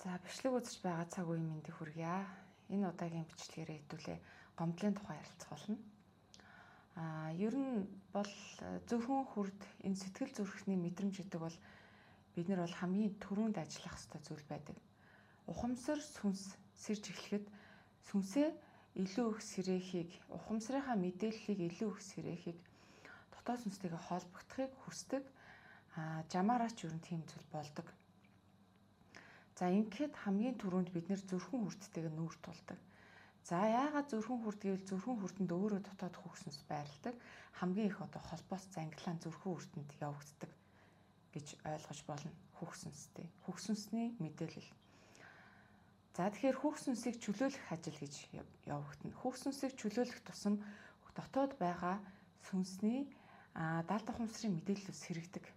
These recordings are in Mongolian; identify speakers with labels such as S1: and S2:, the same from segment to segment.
S1: За бичлэг үзэж байгаа цаг үеийн мэндийг хүргье. Энэ удаагийн бичлэгээрээ хэдүүлээ гомдлын тухай ярилцах болно. Ер нь бол зөвхөн хүрд энэ сэтгэл зүрхний мэдрэмж гэдэг бол бид нар бол хамгийн түрүүнд ажиллах ёстой зүйл байдаг. Ухамсар сүнс сэрж эхлэхэд сүнсээ илүү их сэрэхийг, ухамсарынхаа мэдээллийг илүү их сэрэхийг дотоод сүнстэйгээ холбогдохыг хүсдэг. Жамаараа ч ер нь тийм зүйл болдог. За ингээд хамгийн түрүүнд бид нэр зүрхэн хүрдтэйгээ нүүр тулдаг. За яагаад зүрхэн хүрд гэвэл зүрхэн хүрдэнд өөрөө дотоод хөвгсөнс байрладаг. Хамгийн их холбоос зангилаан зүрхэн хүрдэнд явагддаг гэж ойлгож болно. Хөвгсөнстэй. Хөвгсөнсний мэдээлэл. За тэгэхээр хөвгсөнсийг чөлөөлөх ажил гэж явагдана. Хөвгсөнсийг чөлөөлөх тусам дотоод байгаа сүнсний даалд ухамсарын мэдээллүүд сэрэгдэг.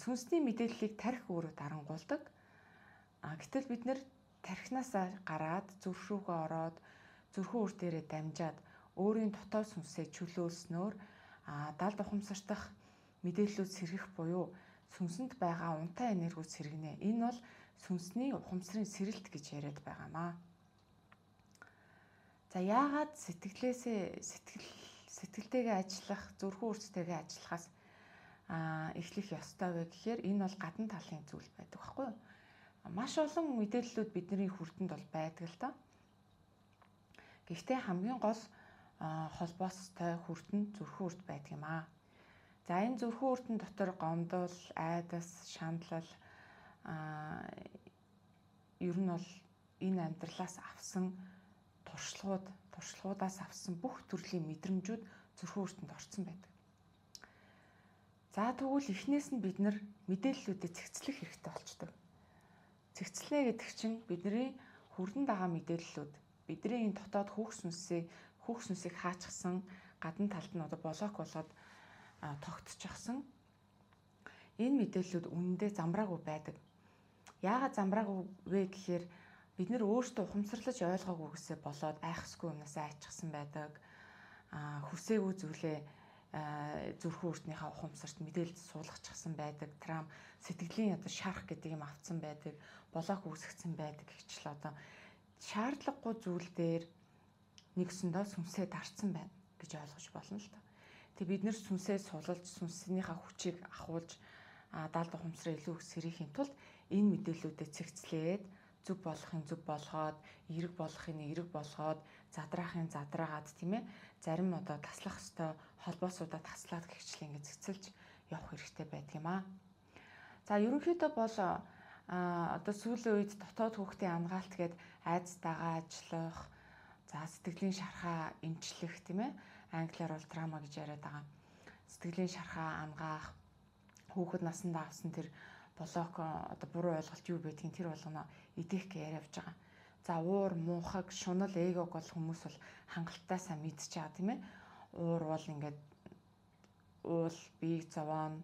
S1: Сүнсний мэдээллийг тарих өөрөө дарангуулдаг. Гэтэл бид нэр тархинасаа гараад зүрх рүүгээ ороод зүрхэн үр дээрээ дамжаад өөрийн дотоод сүнсээ чөлөөлснөөр даалд ухамсартах мэдээллүүд сэргэх буюу сүнсэнд байгаа унтаа энергиуд сэргэнэ. Энэ бол сүнсний ухамсарын сэрэлт гэж яриад байгаамаа. За яагаад сэтгэлтэйгээ ажиллах, зүрхэн үрцтэйгээ ажиллахаас эхлэх ёстой вэ гэхээр энэ бол гадна талын зүйл байдаг байхгүй юу? Маш олон мэдээллүүд бидний хүрдэнд бол байдаг л доо. Гэхдээ хамгийн гол холбоостой хүрдэнд зүрхэн үрд байдаг юм аа. За энэ зүрхэн үрдэн дотор гомдол, айдас, шаналл ер нь бол энэ амьдралаас авсан туршлагуудаас авсан бүх төрлийн мэдрэмжүүд зүрхэн үрдэнд орсон байдаг. За тэгвэл эхнээс нь бид нар мэдээллүүдэд цэгцлэх хэрэгтэй болчдөг. Цэгцлэнэ гэдэг чинь бидний хүрдэнд байгаа мэдээллүүд, бидний энэ дотоод хөвгсөнсийг хаачсан гадна талд нь блок болоод тогтчихсон энэ мэдээллүүд үнэндээ замбраагүй байдаг. Яагаад замбраагүй вэ гэхээр бид нар өөрсдөө ухамсарлаж ойлгоогүйгээсээ болоод айхсгүй юмнаас айчсан байдаг. Хүсээгүй зүйлээ зүрхэн үрднийхээ ухамсарт мэдээлэл суулгачихсан байдаг. Трам сэтгэлийн шарах гэдэг юм автсан байдаг. Блок үүсгэсэн байдаг гэхчл шаардлагагүй зүйл дээр нэгсэндээ сүнсээ дарцсан байна гэж ойлгож болно л доо. Тэг бид нэр сүнсээ сулалж, сүнснийхээ хүчийг ахуулж даалд ухамсараа илүү их сэрэхийн тулд энэ мэдээллүүдэд цэгцлээд зүг болохын зүг болгоод, эерэг болохын эерэг болгоод, задраахын задраагаад тийм ээ. Зарим таслах ёстой холбоосуудаа таслаад гихчлээ ингэ цэцэлж явах хэрэгтэй байдаг юм аа. За ерөнхийдөө бол сүүлийн үед дотоод хүүхдийн ангаалт гээд айдастайгаа ажиллах, за сэтгэлийн шархаа эмчлэх тийм ээ. Англиар бол трама гэж яриад байгаа. Сэтгэлийн шархаа ангаах, хүүхэд насандаа авсан тэр блок буруу ойлголт юу байдгийг тэр болгоно идэх гэж яриавж байгаа. За уур, муухаг, шунал, эгог бол хүмүүс бол хангалттай мэдчихэж байгаа тийм ээ. Уур бол ингээд уул биеийг зовоно,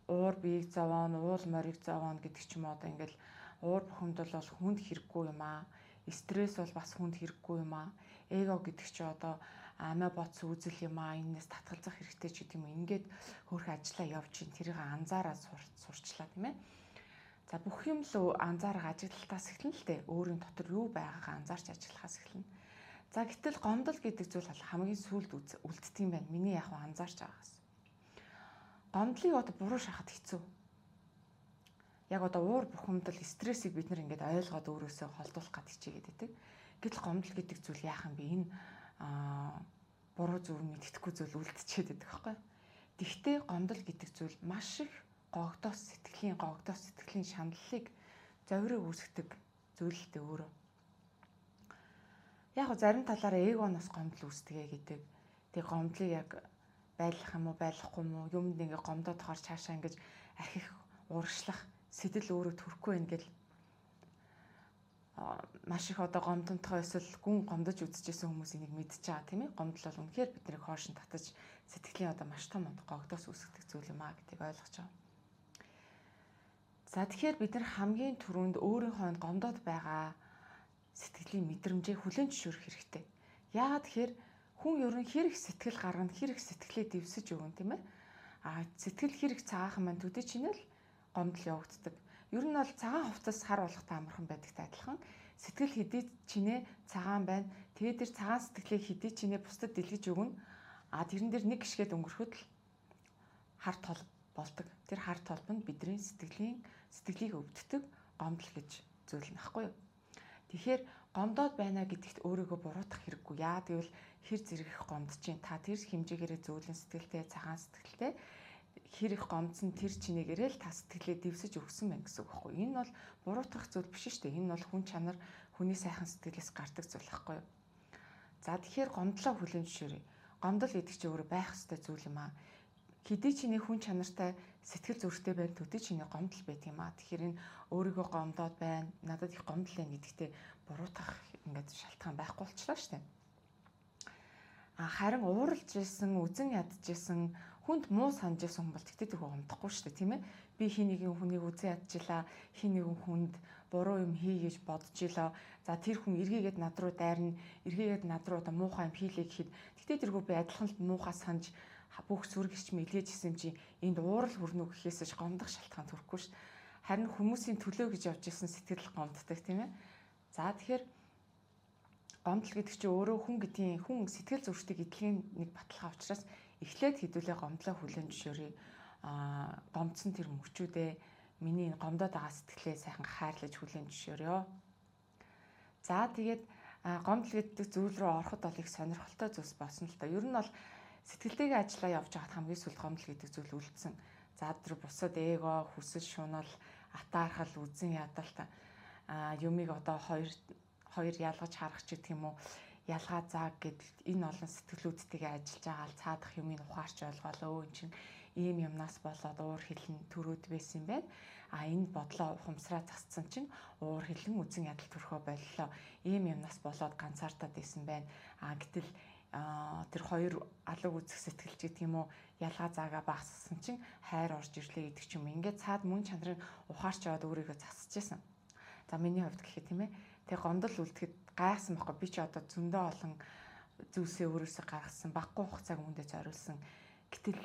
S1: уул морийг зовоно гэдэг ч юм уу ингээд уур бухимдал бол хүнд хэрэггүй юм аа. Стресс бол бас хүнд хэрэггүй юм аа. Эго гэдэг чи амиа боц үзэл юм аа. Энээс татгалзах хэрэгтэй ч гэдэг юм. Ингээд хөөрхөн ажиллаа явж чинь тэрийг анзаараад сурчлаа тийм ээ. За бүх юм л анзаарах ажиглалтаас эхэлнэ л дээ. Өөрийн дотор юу байгаагаа анзаарч ажиллахаас эхэлнэ. За гэтэл гомдол гэдэг зүйл бол хамгийн сүүлд үлддэг юм байна. Миний яг анзаарч байгаагаас. Гомдлыг буруу шахах хэцүү. Яг уур бухимдал, стрессийг бид нар ингээд ойлгоод өөрөөсөө холдуулах гад хичээгээд байдаг. Гэтэл гомдол гэдэг зүйл яахан бэ? Энэ буруу зөв мэддэхгүй зүйл үлдчихэд байдаг байхгүй. Тэгвэл гомдол гэдэг зүйл маш их сэтгэлийн шаналлыг зовироо үүсгдэг зүйл л дээ өөрөө. Яг зарим талаараа эгоноос гомдол үүсдэгэ гэдэг. Тэг гомдлыг яг байлах юм уу, байлахгүй юм уу, юмд ингээ гомдоод тохоор цаашаа ингэж архих, урагшлах сэтэл өөрөө төрөхгүй байх гэл маш их гомдомтгой эсвэл гүн гомдож үзчихсэн хүмүүс энийг мэдчихэж байгаа тийм ээ. Гомдол бол үнэхээр бидний хоошин татаж сэтгэлийн маш том гогдоос үүсгдэг зүйл юм аа гэдгийг ойлгож байгаа. За тэгэхээр бид нар хамгийн түрүүнд өөрийнхөө гомдоод байгаа сэтгэлийн мэдрэмжээ хүлээн зөвшөөрөх хэрэгтэй. Яагаад тэгэхээр хүн ер нь хэрэг сэтгэл гаргана, хэрэг сэтгэлээ дэвсэж өгөн тийм ээ. Сэтгэл хэрэг цаахан маань төдий чинэл гомдол явагддаг. Ер нь бол цагаан хувцас хар болгохтой амархан байдагтай адилхан сэтгэл хэдий чинээ цагаан байна. Тэгээд тэр цагаан сэтгэлийг хэдий чинээ бусдад дэлгэж өгнө. Тэрэн дээр нэг гიშгэд өнгөрөхөд л хар тол болдог. Тэр хар толб нь бидний сэтгэлийг өвддөг гомдол гэж зүйл нь ахгүй юу. Тэгэхээр гомдоод байна гэдэгт өөрийгөө буруутгах хэрэггүй. Яа гэвэл хэр зэрэг их гомдож чинь та тэр хэмжээгээрээ зөөлөн сэтгэлтэй, цагаан сэтгэлтэй хэр их гомдсон тэр чинээгээрээ л та сэтгэлээ дэвсэж өгсөн байна гэсэн үг байхгүй. Энэ бол буруутгах зүйл биш шүү дээ. Энэ бол хүн чанар, хүний сайхан сэтгэлээс гардаг зүйл байхгүй юу. За тэгэхээр гомдлоо хүлээн зөвшөөрье. Гомдол гэдэг чинь өөрөө байх ёстой зүйл юм аа. Хэдий чиний хүн чанартай сэтгэл зүрхтэй байна төдий чиний гомдол байдаг юм аа. Тэгэхээр энэ өөрийгөө гомдоод байна, надад их гомдол байна гэдэгтээ буруутгах ингээд шалтгаан байхгүй болчихлоо шүү дээ. Харин ууралж исэн, үзен ядж исэн, хүнд муу санаж исэн хүн бол тэгтээ тэрхүү гомдохгүй шүү дээ, тийм ээ. Би хин нэгэн хүнийг үзен ядчихлаа, хин нэгэн хүнд буруу юм хий гэж бодож илаа. За тэр хүн эргээгээд над руу дайрна, эргээгээд над руу одоо муухай юм хийлээ гэхэд тэгтээ тэрхүү би адилхан л муухай санаж бүх зүрхч мэлгэж исэн чи энд уурал хүрнэ гэхээсэж гомдох шалтгаан төрөхгүй шүү. Харин хүмүүсийн төлөө гэж явж исэн сэтгэл гомддог, тийм ээ. За тэгэхээр гомдол гэдэг чинь өөрөө хүн сэтгэл зүйчдийн эдлэгийн нэг баталгаа учраас эхлээд хэдүүлээ гомдлоо хүлээн зөвшөөрье. Гомдсон тэр мөчүүдээ миний гомдоод байгаа сэтгэлээ сайхан хайрлаж хүлээн зөвшөөрье. За тэгээд гомдол гэдэг зүйл рүү ороход бол их сонирхолтой зүйлс болсон л да. Ер нь бол сэтгэлтэйгээ ажиллаа явж байхад хамгийн сүүл гомдол гэдэг зүйл үлдсэн. За тэр бусад эго, хүсэл, шунал, атаархал, үзен ядалт юмыг одоо хоёр ялгаж харах ч гэх юм уу, ялгаа зааг гэдэл энэ олон сэтгэлүүдтэйгээ ажиллаж байгаа л цаадах юмыг ухаарч ойлгоолоо. Эн чинь ийм юмнаас болоод уур хилэн төрөөд байсан юм байна. Энэ бодлоо ухамсараа засцсан чинь уур хилэн үзен ядал төрхөө боллоо. Ийм юмнаас болоод ганцаардаад байсан байна. Гэтэл тэр хоёр алга үзэх сэтгэлч гэдэг юм уу, ялгаа заагаа багассан чинь хайр орж ирлээ гэдэг ч юм. Ингээд цаад мөн чанарыг ухаарч яваад өөрийгөө засаж байсан. За миний хувьд гэхэд тийм ээ. Тэг гомдол үлдэхэд гайхсан байхгүй. Би ч одоо зөндөө олон зүйлсээ өөрөөсөө гаргасан, баггүй хугацааг үүндээ зориулсан. Гэтэл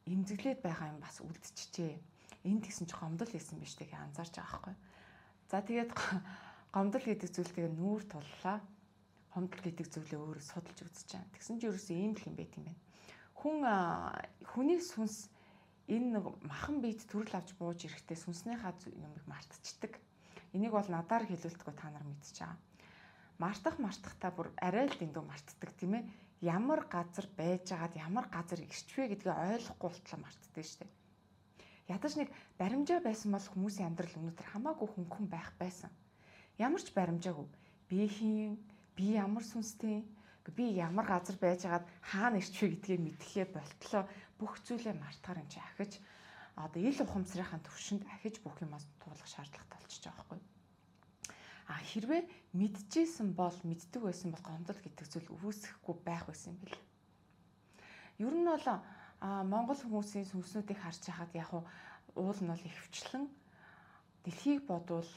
S1: эмзэглээд байгаа юм бас үлдчихжээ. Энд тэгсэн чи гомдол хийсэн биш тэгээ анзаарч байгаа байхгүй. За тэгээд гомдол гэдэг зүйлтэйгээ нүүр туллаа. Гомдол гэдэг зүйлээ өөрөө судалж үзэж байгаа. Тэгсэн чи ерөөсөө ийм л юм байт юм байна. Хүний сүнс энэ махан биед төрөл авч бууж ирэхдээ сүнснийхаа юмыг мартчихдаг. Энийг бол надаар хэлүүлдэггүй та нар мэдчихэж байгаа. Мартахтаа бүр арай л дэндүү мартдаг тийм ээ. Ямар газар байж байгаад ямар газар ирчвэ гэдгээ ойлгохгүй болтлоо мартдаг шүү дээ. Ядаж нэг баримжаа байсан бол хүмүүсийн амьдрал өнөөдөр хамаагүй хөнгөн байх байсан. Ямар ч баримжаагүй. Би ямар сүнстэй, би ямар газар байж байгаад хаана ирчвэ гэдгээ мэдхээ болтлоо бүх зүйлээ мартахаар юм чи ахиж одоо ил ухамсарынхаа төвшөнд ахиж бүх юмас туулах шаардлагатай болчихж байгаа байхгүй. Хэрвээ мэдчихсэн бол мэддэг байсан бол гомдол гэдэг зүйл үүсэхгүй байх байсан юм бэл. Ер нь бол Монгол хүмүүсийн сүнснүүдийг харж байхад яг уул нь бол ихвчлэн дэлхийг бодвол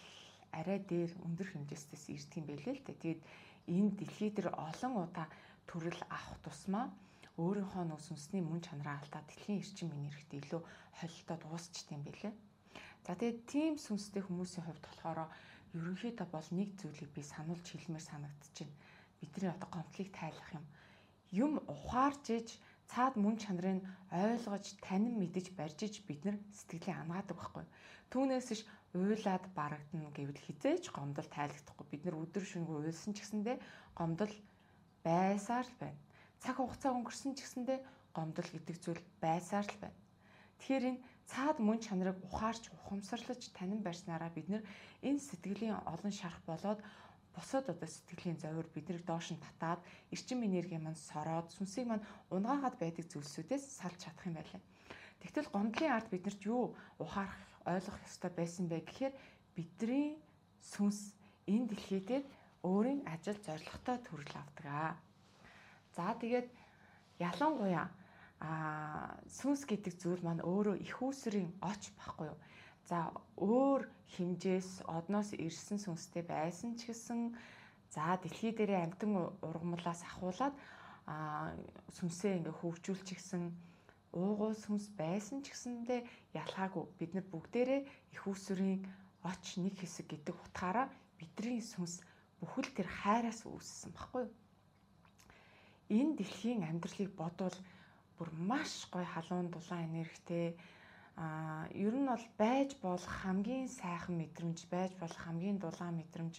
S1: арай дээр өндөр хэмжээстээс ирдэг юм байлээ л дээ. Тэгээд энэ дэлхий дээр олон удаа төрөл авах тусмаа өөрийнхөө нэг сүнсний мөн чанараа алдаад дэлхийн эрчим энергитэй илүү холилдоод дуусчт юм байлээ. За тэгээд тийм сүнстэй хүмүүсийн хувьд болохоор ерөнхийдөө бол нэг зүйлийг би сануулж хэлмээр санагдчихэв. Бидний одоо гомдлыг тайлах юм ухаарж иж цаад мөн чанарыг ойлгож танин мэдэж барьж иж бид нар сэтгэлийн анаадаг байхгүй. Түүнээс ш уйлаад барагдана гэвэл хизээж гомдол тайлагдахгүй. Бид нар өдөр шөнөгүй уйлсан ч гэсэндээ гомдол байсаар л байна. Цаг хугацаа өнгөрсөн ч гэсэндээ гомдол гэдэг зүйл байсаар л байна. Тэгэхээр энэ цаад мөн чанарыг ухаарч ухамсарлаж танин барьснараа бид нар энэ сэтгэлийн олон шарах болоод бусад одоо сэтгэлийн зовир биднийг доош нь татаад эрчим энерги маань сороод сүнсийг маань унгаагаад байдаг зүйлсүүдээс салж чадах юм байлаа. Тэгтэл гомдлын ард биднэрт юу ухаарах ойлгох ёстой байсан бэ гэхээр бидний сүнс энэ дэлхий дээр өөрийн ажил зорилготой төрөл авдаг. За тэгээд ялангуяа сүнс гэдэг зүйл маань өөрөө их үүсвэрийн оч байхгүй юу? За өөр хэмжээс одноос ирсэн сүнстэй байсан ч гэсэн за дэлхий дээрээ амтан ургамлаас ахуулаад сүнсээ ингээ хөгжүүлчихсэн уугуул сүнс байсан ч гэсэндээ ялгаагүй бид нар бүгдээрээ их үүсвэрийн оч нэг хэсэг гэдэг утгаараа бидний сүнс бүхэл тэр хайраас үүссэн баггүй юу? Энэ дэлхийн амьдралыг бодвол бүр маш гоё халуун дулаан энергитэй ер нь бол байж болох хамгийн сайхан мэдрэмж, байж болох хамгийн дулаан мэдрэмж,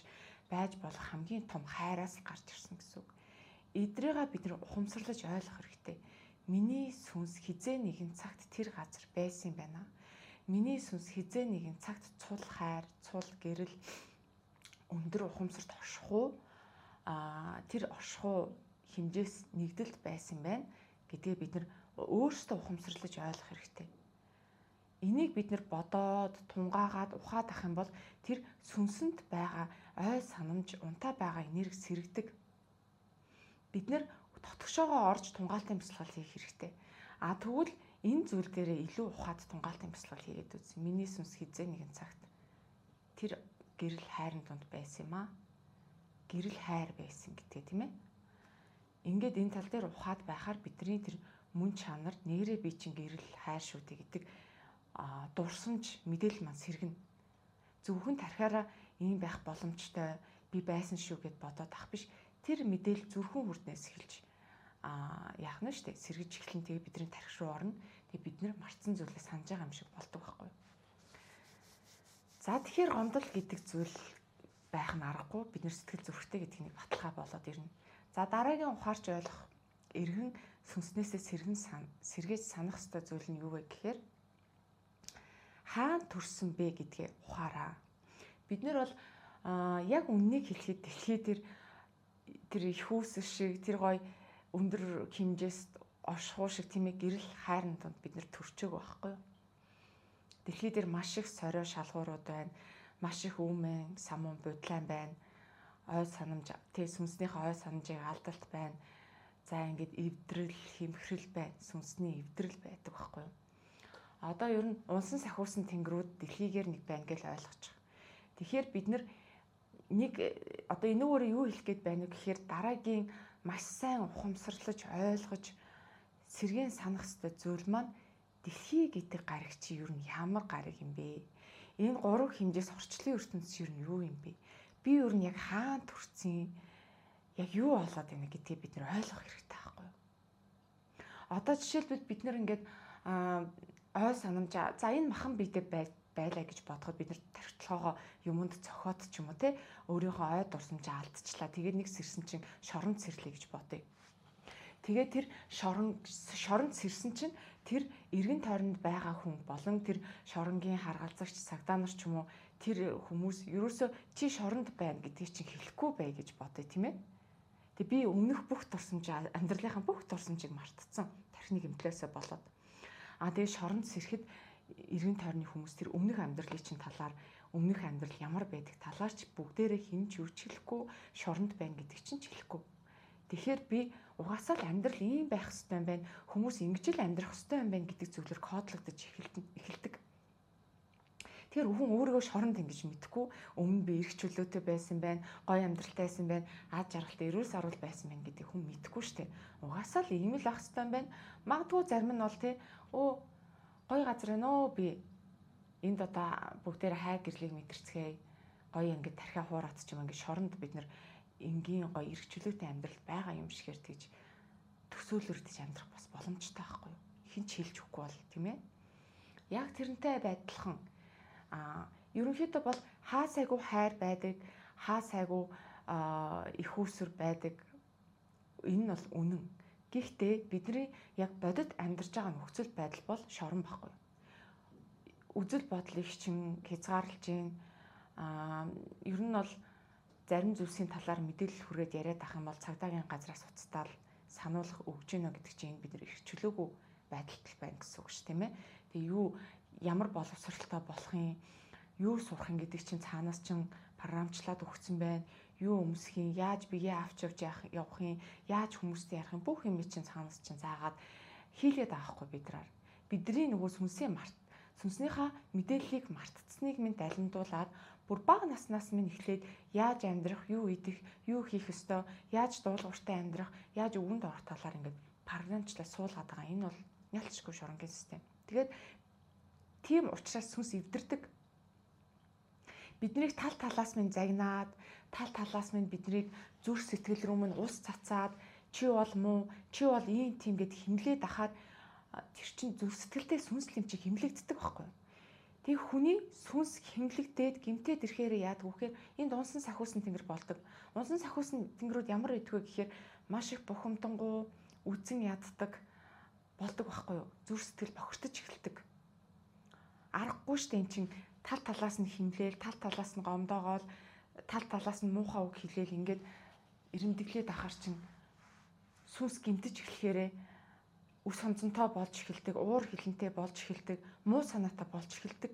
S1: байж болох хамгийн том хайраас гарч ирсэн гэсэн үг. Эдрийгээ бид нэр ухамсарлаж ойлгох хэрэгтэй. Миний сүнс хизээ нэгэн цагт тэр газар байсан юм байна. Миний сүнс хизээ нэгэн цагт цул хайр, цул гэрэл, өндөр ухамсарт оршихуу тэр оршихуу хэмжээс нэгдэлт байсан байна гэдгээ бид нар өөрсдөө ухамсарлаж ойлгох хэрэгтэй. Энийг бид нар бодоод, тунгаагаад, ухаад ах юм бол тэр сүнсэнд байгаа ой санамж, унтаа байгаа энерги сэрэгдэг. Бид нар дотгошоогоо орж тунгаалтын бясалгал хийх хэрэгтэй. Тэгвэл энэ зүйл дээрээ илүү ухаад тунгаалтын бясалгал хийгээд үзье. Миний сүнс хизээ нэгэн цагт тэр гэрэл хайрын донд байсан юм аа. Гэрэл хайр байсан гэдгээ тийм ээ. Ингээд энэ тал дээр ухаад байхаар бидний тэр мөн чанар нэрээ би чинь гэрэл хайр шүү дээ гэдэг дурсамж мэдээлэл маань сэргэнэ. Зөвхөн тархиараа ийм байх боломжтой би байсан шүү гэд бодоод ах биш. Тэр мэдээлэл зүрхэн хүрднээс эхэлж яах нь штэ сэргэж эхлэн тэгээ бидний тархи руу орно. Тэгээ бид нэр мартсан зүйлээ санаж байгаа юм шиг болдог байхгүй. За тэгэхээр гомдол гэдэг зүйл байх нь аргагүй бид нэр сэтгэл зүрхтэй гэдгийг баталгаа болоод ирнэ. За дараагийн ухаарч ойлгох эргэн сүнснээсээ сэргээж санах ёстой зүйл нь юу вэ гэхээр хаана төрсөн бэ гэдгээ ухаараа. Бид нэр бол яг үннийг хэлэхэд дэлхий тэр их үүсэл шиг тэр гоё өндөр хэмжээс оршихуу шиг тийм ээ гэрэл хайрын донд бид нэр төрчөөг байхгүй юу? Дэлхий дээр маш их сорио шалгуурууд байна. Маш их үмэн, самун, будлаан байна. Ой санамж, сүнснийхээ ой санамжийг алдалт байна. За ингээд эвдрэл, хэмхрэл байна. Сүнсний эвдрэл байдаг байхгүй юу? Одоо ер нь унсан сахиусан тэнгэрүүд дэлхийгээр нэг байна гэж ойлгож байгаа. Тэгэхээр бид нэг одоо энэ өөрөө юу хэлэх гээд байна вэ гэхээр дараагийн маш сайн ухамсарлаж ойлгож сэргээн санах ёстой зүйл маань дэлхий гэдэг гариг чи ер нь ямар гариг юм бэ? Энэ гурав хэмжээс орчлын ертөнцийн ер нь юу юм бэ? Би ер нь яг хаана төрсөн? Яг юу болоод байна гэдгийг бид нэр ойлгох хэрэгтэй байхгүй юу? Одоо жишээлбэл бид нэр ингээд ой санамж за энэ махан биедээ байлаа гэж бодоход бид нар тархитлагоо юмд цохоод ч юм уу те өөрийнхөө ой дурсамжаа алдчихлаа. Тэгээд нэг сэрсэн чинь шоронд сэрлээ гэж бодъё. Тэгээд тэр шоронд сэрсэн чинь тэр эргэн тойронд байгаа хүн болон тэр шоронгийн харгалзагч цагдаа нар ч юм уу тэр хүмүүс ерөөсөө чи шоронд байна гэдгийг чинь хэлэхгүй бай гэж бодъё тийм ээ. Тэг би өмнөх бүх дурсамжаа амьдралынхаа бүх дурсамжийг мартцсан. Тархины гэмтлээсээ болоод. Тэгээд шоронд сэрэхэд эргэн тойрны хүмүүс тэр өмнөх амьдралын чинь талаар өмнөх амьдрал ямар байдаг талаар ч бүгдээрээ хинч юу ч хэлэхгүй шоронд байна гэдэг чинь ч хэлэхгүй. Тэгэхээр би угаасаа л амьдрал ийм байх ёстой юм байна. Хүмүүс ингэж л амьдрах ёстой юм байна гэдэг зүйлээр кодлогдож эхэлдэг. Тэгэхээр хүн өөрийгөө шоронд ингэж мэдхгүй өмнө би эрх чөлөөтэй байсан байна, гоё амьдралтай байсан байна, ад жаргалтай эрүүл сарвал байсан байна гэдэг хүн мэдхгүй шүү дээ. Угаасаа л ийм л ах ёстой юм байна. Магадгүй зарим нь бол тий гоё газар байна оо би энд одоо бүгдээр хай гэрлийг мэдэрцгээе. Гоё ингэж тархиа хуураад ч юм ингэж шоронд бид нар энгийн гоё эрх чөлөөтэй амьдрал байгаа юм шигээр тэгж төсөөлөрдөж амьдрах бас боломжтой байхгүй юу? Хин ч хэлж өгөхгүй бол тийм ээ. Яг тэрнтэй байдалхан ерөнхийдөө бол хаа сайгүй хайр байдаг, хаа сайгүй их үүсвэр байдаг. Энэ нь бол үнэн. Гэхдээ бидний яг бодит амьдарч байгаа нөхцөл байдал бол шорон байхгүй. Үзэл бодлыг чинь хязгаарлаж гин ер нь бол зарим зүйлсийн талаар мэдээлэл хүргээд яриад ах юм бол цагдаагийн газраас уцтаал сануулгах өгж гинэ гэдэг чинь бид нар их чөлөөгүй байдалтай байна гэсэн үг шүү тийм ээ. Тэгээ юу ямар боловсралтай болох юм, юу сурах юм гэдэг чинь цаанаас чинь програмчлаад өгсөн байна. Юу өмсөх юм, яаж биеэ авч явах юм, яаж хүмүүстэй ярих юм бүх юм чинь цаанаас чинь заагаад хийлгээд авахгүй бидраар. Бидний нөгөө сүнснийхаа мэдээллийг мартцсныг минь далимдуулаад бүр бага наснаас минь эхлээд яаж амьдрах, юу идэх, юу хийх ёстой, яаж дуулууртай амьдрах, яаж өвөнд орох талаар ингээд програмчлаад суулгаад байгаа. Энэ бол нялцгүй шоронгийн систем. Тэгээд тийм учраас сүнс эвдэрдэг. Биднийг тал талаас минь загнаад, тал талаас минь биднийг зүрх сэтгэл рүү минь ус цацаад чи бол муу, чи бол ийм тийм гэд химлээд ахаад тэр чин зүрх сэтгэлдээ сүнслэл юм чи химлэгддэг байхгүй юу? Тэг хүний сүнс химлэгдээд гимтээд ирэхээр яадаг вэхээр энд унсан сахиусан тэнгэр болдог. Унсан сахиусан тэнгэрүүд ямар идэгвэ гэхээр маш их бухимдангуй, үзэн яддаг болдог байхгүй юу? Зүрх сэтгэл бохирдож эхэлдэг. Аргагүй штэ эн чин тал талаас нь химлээл, тал талаас нь гомдоогоол, тал талаас нь муухай үг хэлээл ингээд ирэмдэглээд ахаар чин сүнс гимтэж эхлэхээрээ үс хонцонтой болж эхэлдэг, уур хилэнтэй болж эхэлдэг, муу санаатай болж эхэлдэг.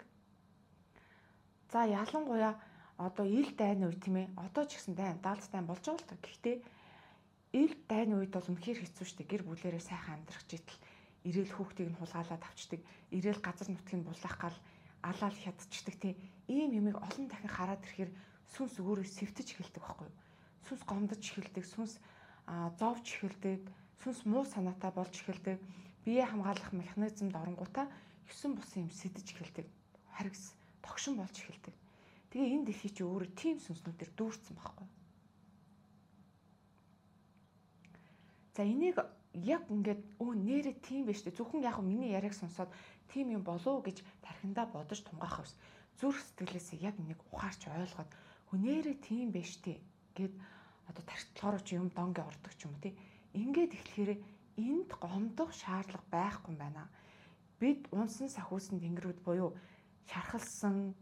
S1: За ялангуяа одоо ил дайны үе тийм ээ. Одоо ч гэсэн даалц дайн болж байгаа л та. Гэхдээ ил дайны үед бол үнэхээр хэцүү штэ. Гэр бүлээрээ сайхан амьдрах житэл ирээл хүүхдийг нь хулгайлаад авчдаг. Ирээл газар нутгийг нь булаах гал алаал хядчихдаг тийм. Ийм юмыг олон дахин хараад ирэхээр сүнс өөрөө сэвтэж эхэлдэг байхгүй юу? Сүнс гомдож эхэлдэг, сүнс зовж эхэлдэг, сүнс муу санаатай болж эхэлдэг. Биеэ хамгаалах механизмд оронгуудаа 9 бусын юм сэтэж эхэлдэг. Харгас тогшин болж эхэлдэг. Тэгээ энэ дэлхий чи өөрөө тийм сүнснүүдээр дүүрсэн байхгүй. За энийг яг ингээд нэрээ тийм биш үү? Зөвхөн яг миний яриаг сонсоод тийм юм болов уу гэж тархиндаа бодож тунгаах ус. Зүрх сэтгэлээсээ яг энийг ухаарч ойлгоод нэрээ тийм биш үү гэд одоо тархитлахаар ч юм донги ордог ч юм уу тий. Ингээд эхлэхээр энд гомдох шаардлага байхгүй юм байна. Бид унсан сахиусан тэнгэрүүд буюу шархалсан,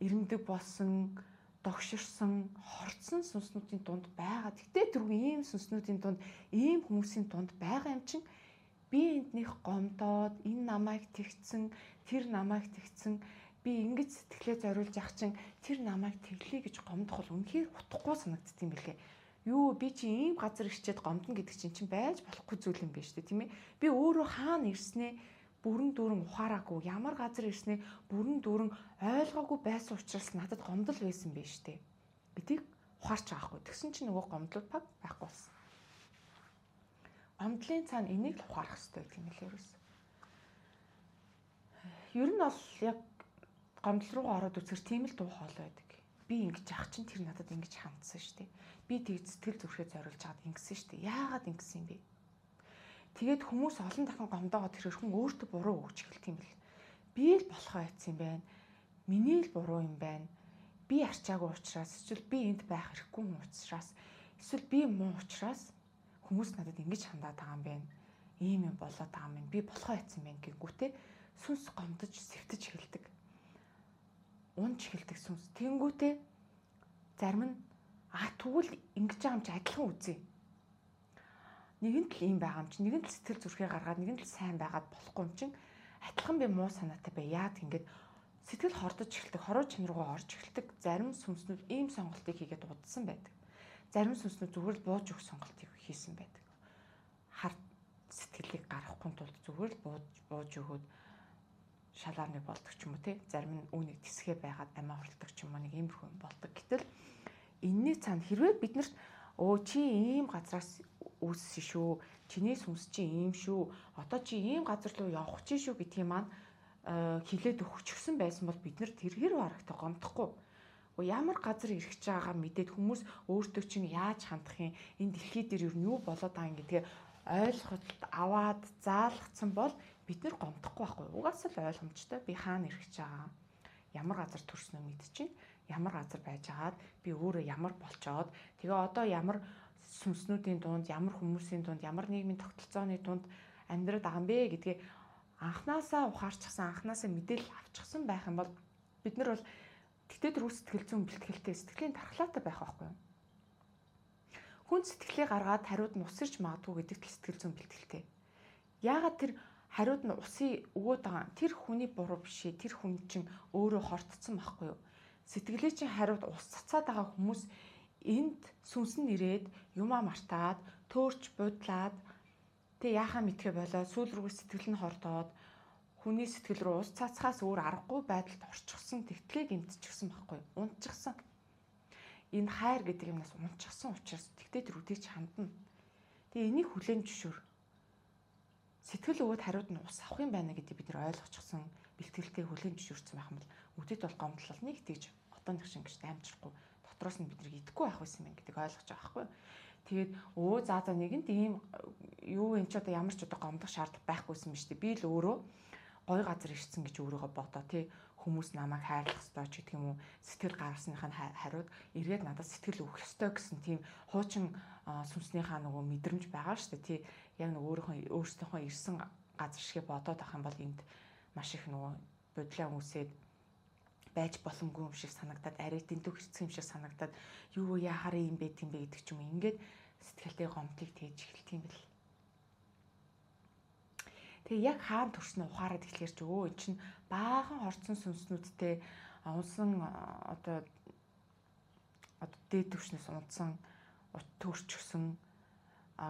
S1: ирэмдэг болсон, догширсан, хорцсон сүнснүүдийн дунд байгаа. Гэтэ түрүү ийм сүнснүүдийн дунд, ийм хүмүүсийн дунд байгаа юм чинь би энднийх гомдоод, энэ намайг тэгцэн, тэр намайг тэгцэн, би ингэж сэтгэлээ зориулж явах чинь тэр намайг тэглэе гэж гомдох бол үнэхээр утгагүй санагддаг юм билээ. Юу би чи ийм газар ирчээд гомдно гэдэг чинь байж болохгүй зүйл юм биш үү, тийм ээ? Би өөрөө хаана ирснээ бүрэн дүүрэн ухаараагүй, ямар газар ирснээ бүрэн дүүрэн ойлгоогүй байсан учраас надад гомдол байсан биш үү? Гэдгийг ухаарч байгаа хгүй. Тэгсэн чинь нөгөө гомдлууд байхгүй болсон. Гомдлын цаана энийг л ухаарах хэрэгтэй гэдэг юм лээ ерөөс. Ер нь бол яг гомдол руу ороод үзэр тийм л дуу хоолой байдаг. Би ингэж яах чинь тэр надад ингэж хандсан шүү дээ. Би тэг сэтгэл зүрхээ зориулж чад ингэсэн шүү дээ. Яагаад ингэсэн юм бэ? Тэгээд хүмүүс олон дахин гомдоогоод тэрхэн өөртөө буруу өгч эхэлт юм бэл. Би л болохоо яцсан юм байна. Миний л буруу юм байна. Би арчаагүй учраас эсвэл би энд байх хэрэггүй юм учраас эсвэл би муу учраас хүмүүс надад ингэж хандаад байгаа юм байна. Ийм юм болоод байгаа юм байна. Би болохоо яцсан байна гэнгүүтээ сүнс гомдож сэвтэж эхэлдэг. Унж эхэлдэг сүнс. Тэнгүүтээ зарим нь тэгвэл ингэж байгаа юм чи адилхан үзье. Нэгэнт л ийм байгаа юм чи нэгэнт л сэтгэл зүрхээ гаргаад нэгэнт л сайн байгаад болохгүй юм чин адилхан би муу санаатай бай. Яад ингэж сэтгэл хордож эхэлдэг, хороо чанар руу орж эхэлдэг. Зарим сүнснүүд ийм сонголтыг хийгээд удсан байдаг. Зарим сүнснүүд зүгээр л бууж өгөх сонголтыг хийсэн байдаг. Харт сэтгэлийг гаргахгүй тулд зүгээр л бууж өгөөд шалаарныг болдог ч юм уу тий. Зарим нь үүнийг тэсгээ байгаад амиа хуралдаг ч юм уу нэг иймэрхүү юм болдог. Гэтэл энэний цаана хэрвээ биднэрт чи ийм газраас үүссэн шүү. Чиний сүнс чи ийм шүү. Одоо чи ийм газар руу явах чинь шүү гэдгийг маань хилээд өгчихсөн байсан бол бид нар тэр хэр барагтай гомдохгүй. Ямар газар ирэх гэж байгаагаа мэдээд хүмүүс өөртөө чинь яаж хандах юм, энэ дэлхий дээр юу болоод байгаа юм гэдгээ ойлгоход аваад заалгацсан бол бид нар гомдохгүй байхгүй. Угаасаа л ойлгомжтой. Би хаана ирэх гэж байгаа, ямар газар төрснөө мэдчихээн, ямар газар байж агаад би өөрөө ямар болчоод тэгээ одоо ямар сүнснүүдийн дунд, ямар хүмүүсийн дунд, ямар нийгмийн тогтолцооны дунд амьдраад байгаа юм бэ гэдгээ анханасаа ухаарчихсан, анханасаа мэдээлэл авчихсан байх юм бол бид нар бол тэгтээ дөрөв сэтгэл зүйн бэлтгэлтэй, сэтгэлийн дархлаатай байх байхгүй юу? Хүн сэтгэлээ гаргаад хариуд нь ус ирж магадгүй гэдэгт сэтгэл зүйн бэлтгэлтэй. Яагаад тэр хариуд нь усыг өгөөд байгаа тэр хүний буруу биш ээ. Тэр хүн чинь өөрөө хортцсон байхгүй юу? Сэтгэлээ чинь хариуд ус цацаад байгаа хүмүүс энд сүнс нь ирээд юмаа мартаад, төөрч будлаад тэг яахаа мэдхэ болоод сүүл рүү сэтгэл нь хордоод хүний сэтгэл рүү ус цацхаас өөр аргагүй байдалд орчихсон тэгтлээ гэмтчихсэн байхгүй унтчихсан. Энэ хайр гэдэг юмнаас унтчихсан учраас тэгтээ тэр үдийч хандна. Тэгээ энийг хүлээн зөвшөөр. Сэтгэл өгөөд хариуд нь ус авах юм байна гэдгийг бид нар ойлгочихсон бэлтгэлтэй хүлээн зөвшөөрсөн байх юм бол үдэд бол гомдлол нэг тэгж алдааных шиг ингэж амжирахгүй дотроос нь бид нэг идэхгүй байх байсан юм гэдэг ойлгож байгаа байхгүй. Тэгээд за нэгэнт ийм юу энэ ч одоо ямар ч одоо гомдох шаардлага байхгүйсэн биз дээ. Би л өөрөө гой газар ирсэн гэж өөрийгөө бодоо тий хүмүүс намайг хайрлах ёстой ч гэдэг юм уу сэтгэл гаргасныхаа хариуд эргээд надад сэтгэл өгөх ёстой гэсэн тийм хуучин сүнснийхаа нөгөө мэдрэмж байгаа шүү дээ тий яг нөгөө өөрсдийнхөө ирсэн газар шиг бодоод авах юм бол энд маш их нөгөө бодлоо хүмүүсээд байж боломгүй юм шиг санагдаад арай дэндүү хэрцэх юм шиг санагдаад юу яахаараа юм бэ тийм бэ гэдэг ч юм уу ингээд сэтгэлдээ гомдлыг тээж эхэлт юм бэл. Тэгээ яг хаан төрснө ухаарад эхлэхэр ч өө эн чинь баахан хорцсон сүнснүүдтэй унсан одоо дээд түвшнээс унтсан төрчихсөн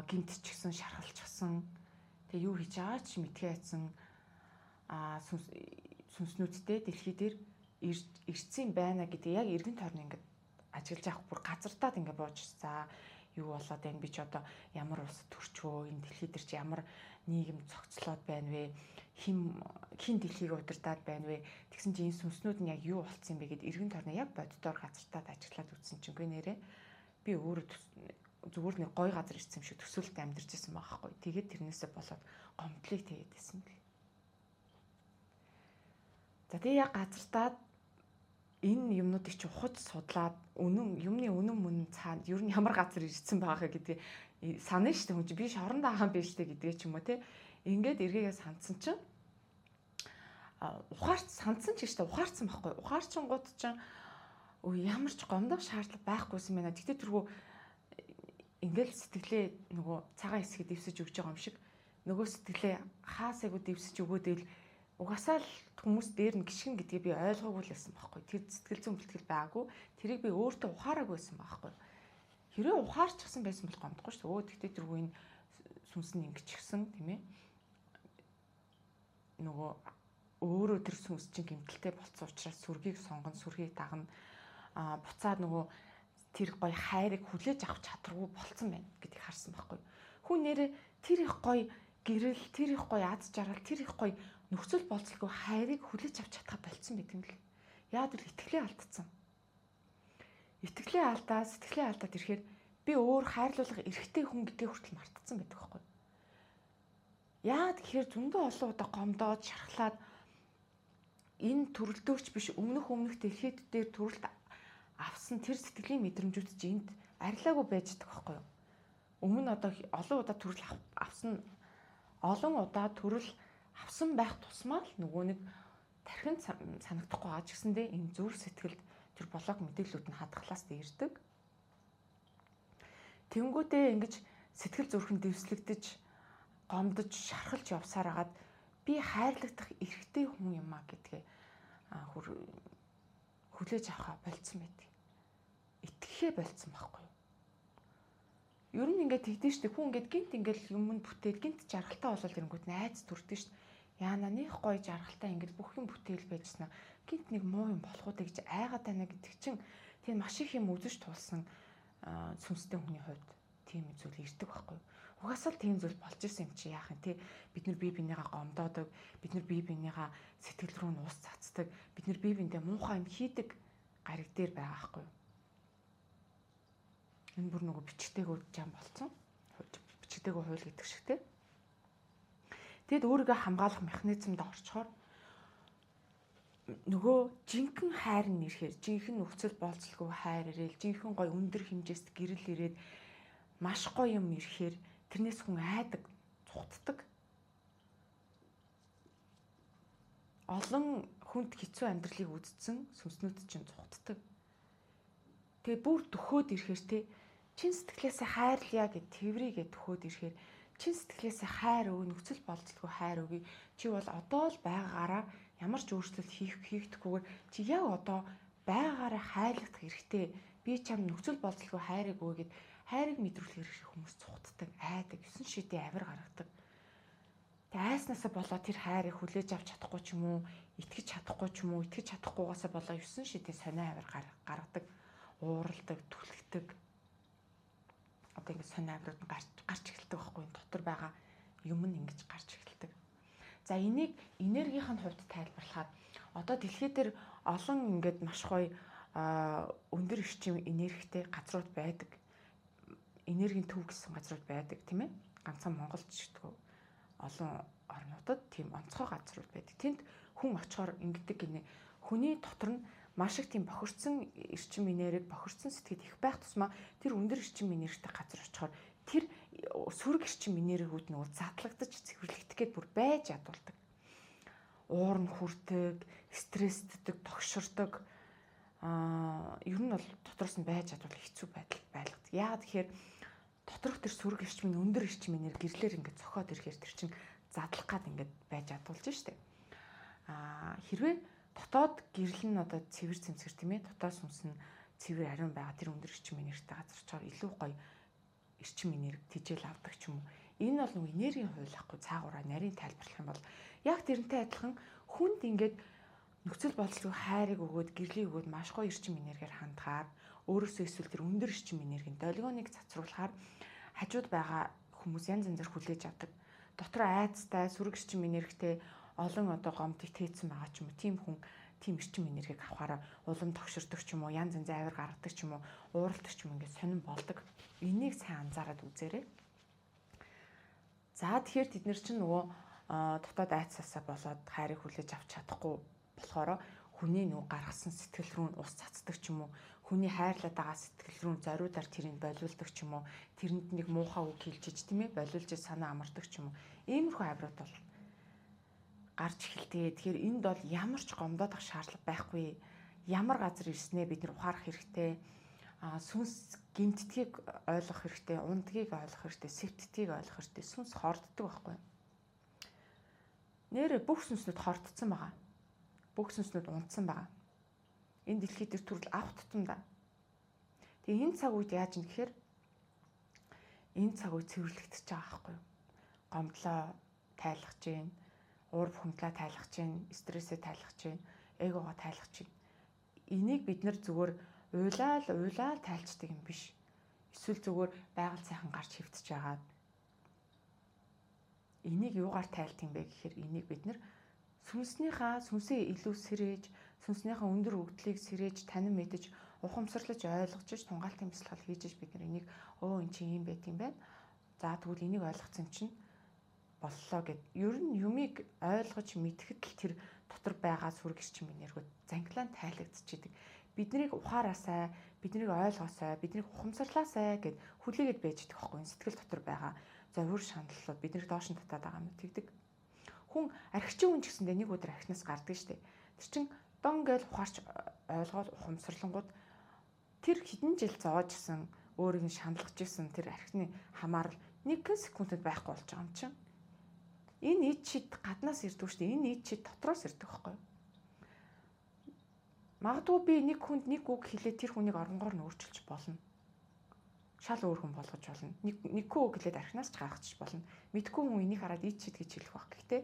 S1: гинтчихсэн шархалчихсан тэгээ юу хийж байгаа ч мэдхээ айцсан сүнснүүдтэй дэлхий дээр ирсэн байна гэдэг яг эргэн тойрны ингээд ажиглаж авах бүр газартаад ингээд бууж за юу болоод байна би ч одоо ямар улс төрчөө энэ дэлхий дээр ч ямар нийгэм цогцлоод байна вэ хин дэлхийг удирдаад байна вэ тэгсэн чинь энэ сүнснүүд нь яг юу болцсон юм бэ гэд эргэн тойрны яг боддоор газартаад ажиглаад үтсэн чинь үгүй нэрээ би өөрөө зүгээр нэг гой газар ирсэн юм шиг төсөөлөлт амьдарч ирсэн байгаа хгүй тэгээд тэрнээсээ болоод гомдлыг тэгээд байсан гэх. За тэгээ яг газартаад энэ юмнуудыг чи ухаж судлаад юмны үнэн мөн цаана ер нь ямар газар ирсэн байгаа гэдэг санаа штэ хүн чи би шоронд байгаа юм биш тэ гэдгээ ч юм уу те ингээд эргээгээ сандсан чинь сандсан ч штэ ухаарсан байхгүй ухаарчингууд чинь ямар ч гомдох шаардлага байхгүйсэн байна. Тэгтээ тэргүй ингээл сэтгэлээ нөгөө цагаан хэсгээд дэвсэж өгч байгаа юм шиг нөгөө сэтгэлээ хаасайгуу дэвсэж өгөөдөл угаасаа л хүмүүс дээр нь гიშгэн гэдгийг би ойлгоогүй л байсан байхгүй. Тэр сэтгэл зүйн бэлтгэл байгаагүй. Тэрийг би өөртөө ухаараагүй байсан байхгүй. Хэрвээ ухаарчихсан байсан бол гомдохгүй шүү дээ. Тэгтээ тэргүй энэ сүнс нь ингэчихсэн тийм ээ. Нөгөө өөрөө тэр сүнс чинь гэмтэлтэй болцсон учраас сүргийг сонгон сүргийг дагна. Буцаад нөгөө тэр гоё хайрыг хүлээж авах чадваргүй болцсон байна гэдгийг харсан байхгүй. Хүн нэрээ тэр их гоё гэрэл, тэр их гоё аз жаргал, тэр их гоё нөхцөл болцолгүй хайрыг хүлээж авч чадах болцсон байдаг юм л. Яад л итгэлээ алдсан. Итгэлээ алдаад, сэтгэлээ алдаад ирэхээр би өөр хайрлуулах эрхтэй хүн гэдгийг хүртэл мартцсан байдаг байхгүй. Яад гэхээр зөндөө олон удаа гомдоод, шархлаад энэ төрөлдөөгч биш өмнөх дэлхийд дээр төрөлт авсан тэр сэтгэлийн мэдрэмжүүд чинь энд арилаагүй байж байгаа байхгүй юу? Өмнө одоо олон удаа төрөл авсан төрөл авсан байх тусмаа л нөгөө нэг тархин санагдахгүй байгаа ч гэсэндээ энэ зүрх сэтгэлд тэр блог мэдээллүүд нь хадгалаас дээрдэг. Тэнгүүдээ ингэж сэтгэл зүрхэн дэвслэгдэж гомдож шархалж явсаар хагаад би хайрлагдах эрхтэй хүн юм а гэдгээ хүлээж авахаа болцсон байдаг. Итгэхээ болцсон байхгүй юу? Ер нь ингээд тэгдэж штэ хүн ингээд гинт ингээд юмд бүтээл гинт жаргалтай болол ирэнгүүт найз төрдөг штэ. Яана них гоё жаргалтай ингээд бүх юм бүтээл байжснаа гинт нэг муу юм болох уу гэж айгаад байна гэдэг чинь тийм маш их юм үзэж тулсан сүнстэй хүний хувьд тийм зүйл ирдэг байхгүй юу? Угаасаа л тийм зүйл болж исэн юм чи яах юм те бид нар бие бинийгаа гомдоодог бид нар бие бинийгаа сэтгэл рүү нуус цацдаг бид нар бие биендээ муухай юм хийдэг гариг дээр байгаа байхгүй юу? Энэ бүр нөгөө бичгтэйгүүд жам болцсон. Бичгтэйгөө хууль гэдэг шиг те. Тэгэд өөрийгөө хамгаалах механизмд орчхоор нөгөө жинхэнэ хайр нь ирэхээр жинхэнэ нөхцөл болцолгүй хайр ирээл жинхэнэ гой өндөр хэмжээст гэрэл ирээд маш гоё юм ирэхээр тэрнээс хүн айдаг, цухтдаг. Олон хүнд хэцүү амьдралыг үздсэн сүнснүүд чинь цухтдаг. Тэгээ бүр төхөөд ирэхээр те чин сэтгэлээсээ хайрлая гэд тэрврийгээ төхөөд ирэхээр чин сэтгэлээсээ хайр өг нөхцөл болцолгүй хайр өгье. Чи бол одоо л байгаагаараа ямар ч өөрчлөлт хийхдэггүйгээр чи яг одоо байгаагаараа хайрлах хэрэгтэй. Би чам нөхцөл болцолгүй хайрыг өгье гэд хайрыг мэдрүүлэх хэрэг хүмүүс цухтдаг, айдаг, 9 шидийн авир гаргадаг. Тэ айснасаа болоо тэр хайрыг хүлээж авч чадахгүй ч юм уу, итгэж чадахгүй ч юм уу, итгэж чадахгүйгаасаа болоо 9 шидийн сонио авир гаргадаг, ууралдаг, түлхдэг. Одоо ингэ сонио авирууд нь гарч эхэлдэг байхгүй энэ дотор байгаа юм нь ингэж гарч эхэлдэг. За энийг энергийн хувьд тайлбарлахад одоо дэлхий дээр олон ингээд маш гоё өндөр эрчим энергитэй газрууд байдаг. Энергийн төв гэсэн газрууд байдаг тийм ээ. Ганцхан Монголд ч гэдэггүй олон орнуудад тийм онцгой газрууд байдаг. Тэнд хүн очихоор ингэдэг гинэ. Хүний дотор нь маш их тийм бохирдсон эрчим энерги, бохирдсон сэтгэл их байх тусмаа тэр өндөр эрчим энергитэй газар очихоор тэр сөрөг эрчим энергиуд нөгөө задлагдаж цэвэрлэгдэх гээд бүр байж ядуулдаг. Уур нь хүрдэг, стрессддэг, тогширдог. Ер нь бол дотроос нь байж ядвал хэцүү байдал байлгадаг. Яагаад тэгэхээр доторх тэр сөрөг эрчим нь өндөр эрчим энерги гэрлэр ингээд цохоод ирэхээр тэр чинь задлах гад ингээд байж ядуулж штэ. Хэрвээ дотоод гэрэл нь одоо цэвэр цэмцгэр тийм ээ, дотоод сүнс нь цэвэр ариун байгаа тэр өндөр эрчим энергитэй газар очоор илүү гоё эрчим энерги тижэл авдаг ч юм уу. Энэ бол нэг энергийн хуулихгүй цаагаараа нарийн тайлбарлах юм бол яг тэрнтэй адилхан хүнд ингээд нөхцөл бодлого хайрыг өгөөд гэрлийг өгөөд маш гоё эрчим энергиэр хандгаар өөрөөсөө эсвэл тэр өндөр эрчим энергийн долгионыг цацруулахаар хажууд байгаа хүмүүс янз янзаар хүлээж авдаг. Дотор айцтай сөрөг эрчим энергитэй олон одоо гомдыг тээцсэн байгаа ч юм уу. Тийм хүн тийм эрчим энергийг авахаараа улам тогширдог ч юм уу, янз янзын авир гаргадаг ч юм уу, ууралдаг ч юм ингээд сонирн болдог. Энийг сайн анзаараад үзээрэй. За тэгэхээр тэд нар чинь нөгөө дотоод айцсаасаа болоод хайрыг хүлээж авч чадахгүй болохоор хүний нөгөө гаргасан сэтгэл рүү ус цацдаг ч юм уу, хүний хайрлаад байгаа сэтгэл рүү зориудаар тэрийг болиулдаг ч юм уу, тэрэнд нэг муухай үг хэлжиж тийм ээ, болиулж санаа амардаг ч юм уу. Иймэрхүү авирууд бол гарч эхэлдэг. Тэгэхээр энд бол ямар ч гомдоодох шаардлага байхгүй. Ямар газар ирснээ бид нар ухаарах хэрэгтэй. Сүнс гимтдгийг ойлгох хэрэгтэй, ундгийг ойлгох хэрэгтэй, сэвтдгийг ойлгох хэрэгтэй. Сүнс хорддог байхгүй. Нэр бүх сүнснүүд хордсон байгаа. Бүх сүнснүүд унтсан байгаа. Энэ дэлхий дээр төрөл авах тутам да. Тэгээ энэ цаг үед яаж юм гэхээр энэ цаг үед цэвэрлэгдэж байгаа байхгүй. Гомдлоо тайлгаж гин, уур бухимдлаа тайлгаж гин, стрессээ тайлгаж гин, эгогоо тайлгаж гин. Энийг бид нар зүгээр уйлаал тайлцдаг юм биш. Эсвэл зүгээр байгаль сайхан гарч хөвтөж яагаад энийг юугаар тайлт юм бэ гэхээр энийг бид нар сүнсээ илүү сэрээж, сүнснийхээ өндөр өгдлийг сэрээж, танин мэдэж, ухамсарлаж ойлгож, тунгаалтын бясалгал хийж бид нар энийг эн чинь юм байт юм байна. За тэгвэл энийг ойлгоцсон чинь боллоо гэд. Ер нь юмыг ойлгож мэдхэд л тэр дотор байгаа сүрэг эрчим энергиуд зангилаан тайлагдчихэдэг. Биднийг ухаараасай, биднийг ойлгоосай, биднийг ухамсарлаасай гэд хүлээгээд байж идэх байхгүй. Сэтгэл дотор байгаа зовир шаналлууд биднийг доош нь татаад байгаа юм тэгдэг. Хүн архичин хүн ч гэсэндээ нэг өдөр архинаас гардаг штеп. Тэр чин дон гэж ухаарч ойлгоод ухамсарлангууд тэр хэдэн жил зоожсэн өөрийг нь шаналгаж исэн тэр архины хамаарал 1 секундэд байхгүй болж байгаа юм чинь. Энэ ид шид гаднаас ирдэг штеп. Энэ ид шид дотроос ирдэг байхгүй. Магадгүй би нэг хүнд нэг үг хэлээд тэр хүнийг оронгоор нь өөрчилж болно. Шал өөр хүн болгож болно. Нэггүй үг хэлээд архинаас ч гаргачих болно. Мэдгүй хүн энийг хараад ид шид гэж хэлэх байх. Гэхдээ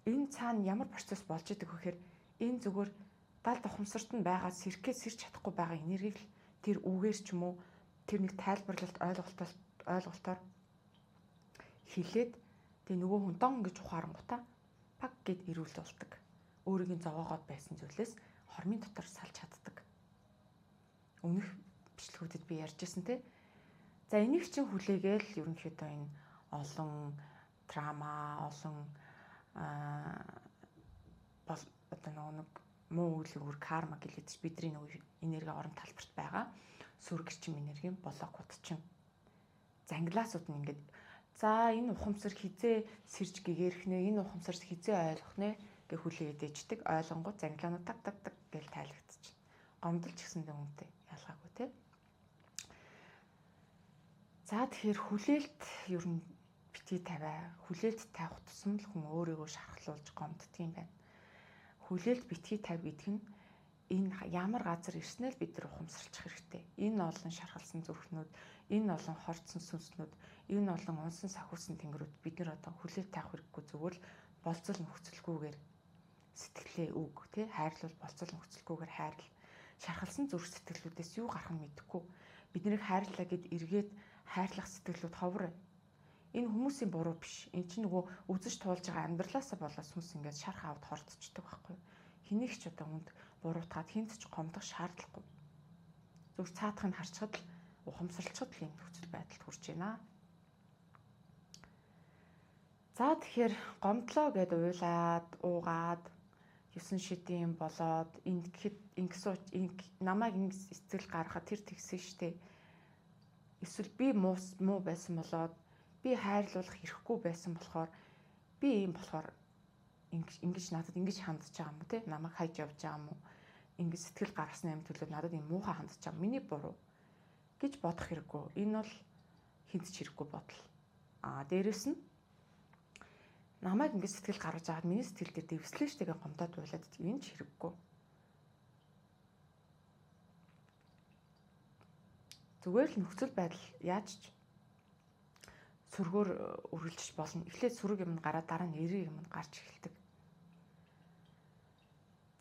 S1: энэ цаана ямар процесс болж идэг вэ гэхээр энэ зүгээр далд ухамсарт нь байгаа сэрхээс сэрч чадахгүй байгаа энергийг л тэр үгээр ч юм уу тэр нэг тайлбарлалт ойлголтоор хэлээд тэг нөгөө хүн дон гэж ухаарангуудаа паг гэд ирүүл болдог. Өөрийн зовоогоод байсан зүйлээс хормын дотор салж чаддаг. Өмнөх бичлэгүүдэд би ярьжсэн те. За энийг чинь хүлээгээл ерөнхийдөө энэ олон драма, олон одоо нэг муу үйл өөр карма гэлээдч бидний нэг энерги орон талбарт байгаа сүрэг эрчим энерги блокууд чинь зангилаасууд нь ингээд за энэ ухамсар хизээ сэрж гэгэрх нэ, энэ ухамсар хизээ ойлгох нэ гэ хүлээгээд ээждэг ойлгонгууд зангилаанууд так гэж тайлагдчих. Гомдолч гэсэндээ үнэтэй ялгаагүй те. За тэгэхээр хүлээлт ер нь битгий тавиа. Хүлээлт тавих тусам л хүн өөрийгөө шархлуулж гомддөг юм байна. Хүлээлт битгий тавь гэдэг нь энэ ямар газар ирснээр бид нар ухамсарлах хэрэгтэй. Энэ олон шархалсан зүрхнүүд, энэ олон хорцсон сүнснүүд, энэ олон унсан сахиусан тэнгэрүүд бид нар одоо хүлээлт тавих хэрэггүй зүгээр л болцол нөхцөлгүйгээр сэтгэлээ үг тий хайрлуул болцол нөхцөлгүйгээр хайрл. Шархалсан зүрх сэтгэлүүдээс юу гарах нь мэдэхгүй. Биднийг хайрлаа гэд эргээд хайрлах сэтгэлүүд ховор. Энэ хүмүүсийн буруу биш. Энд чинь нөгөө үзэж туулж байгаа амьдралаасаа болоод сүнс ингээд шарх авд хордчихдог байхгүй. Хэнийг ч одоо үнд буруутгаад хинт ч гомдох шаардлагагүй. Зүгээр цаадахыг харчхад л ухамсарлцахад л ийм нөхцөл байдалд хүрч байна. За тэгэхээр гомдлоо гэд уйлаад, уугаад 9 шидийн болоод намайг эцэл гаргахад тэр тэгсэн штэ. Эсвэл би муу байсан болоод би хайрлуулах хэрэггүй байсан болохоор би ийм болохоор ингэж надад ингэж хандж байгаа юм те, намайг хайж явж байгаа юм уу? Ингэж сэтгэл гаргасны юм төлөө надад ийм муухай хандж байгаа миний буруу гэж бодох хэрэггүй. Энэ бол хинт ч хэрэггүй бодол. Дээрэс нь намайг ингэж сэтгэл гаргаж аваад миний сэтгэл дээр дэвслээ штегээ гомдоод уйлаад энэ ч хэрэггүй. Зүгээр л нөхцөл байдал яаж ч сүргөөр үргэлжлэж болно. Эхлээд сүрэг юм гараад дараа нь эрэг юм гарч эхэлдэг.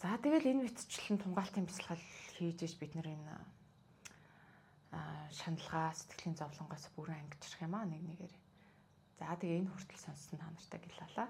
S1: За тэгэл энэ мэтчлэн тунгаалтын бясалгал хийж иж бид нар энэ шаналгаа сэтгэлийн зовлонгоос бүрэн ангижрах юм аа нэг нэгээр. За тэгээ энэ хүртэл сонссон та нартай гялалаа.